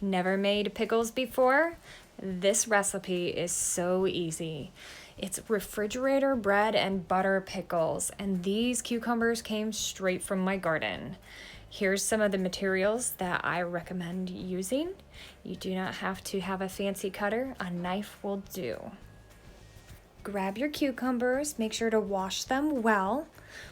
Never made pickles before? This recipe is so easy. It's refrigerator bread and butter pickles, and these cucumbers came straight from my garden. Here's some of the materials that I recommend using. You do not have to have a fancy cutter, a knife will do. Grab your cucumbers, make sure to wash them well.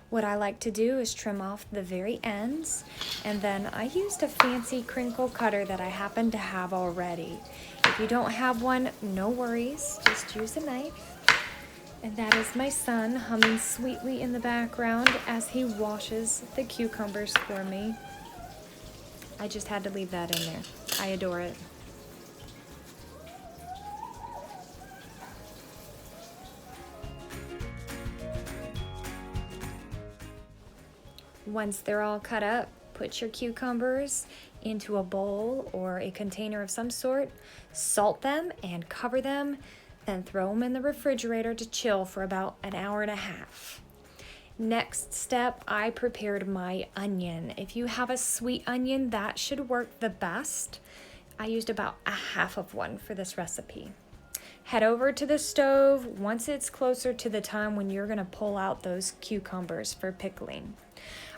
What I like to do is trim off the very ends, and then I used a fancy crinkle cutter that I happen to have already. If you don't have one, no worries, just use a knife. And that is my son humming sweetly in the background as he washes the cucumbers for me. I just had to leave that in there. I adore it. Once they're all cut up, put your cucumbers into a bowl or a container of some sort, salt them and cover them, then throw them in the refrigerator to chill for about an hour and a half. Next step, I prepared my onion. If you have a sweet onion, that should work the best. I used about a half of one for this recipe. Head over to the stove once it's closer to the time when you're gonna pull out those cucumbers for pickling.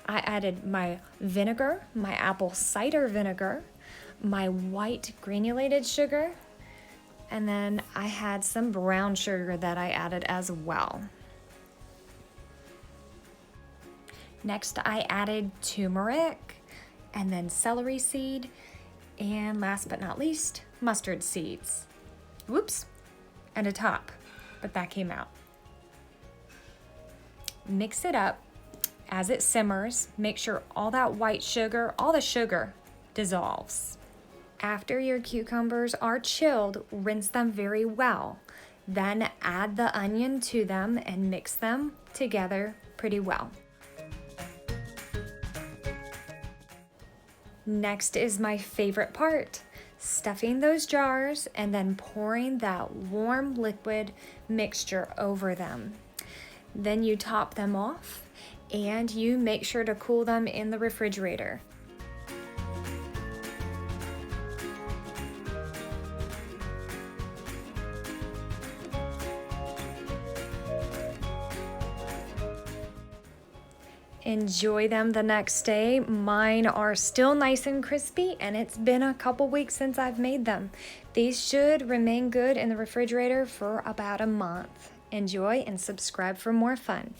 I added my vinegar, my apple cider vinegar, my white granulated sugar, and then I had some brown sugar that I added as well. Next, I added turmeric, and then celery seed, and last but not least, mustard seeds. Whoops, and a top, but that came out. Mix it up. As it simmers, make sure all that white sugar, all the sugar dissolves. After your cucumbers are chilled, rinse them very well. Then add the onion to them and mix them together pretty well. Next is my favorite part, stuffing those jars and then pouring that warm liquid mixture over them. Then you top them off and you make sure to cool them in the refrigerator. Enjoy them the next day. Mine are still nice and crispy, and it's been a couple weeks since I've made them. These should remain good in the refrigerator for about a month. Enjoy and subscribe for more fun.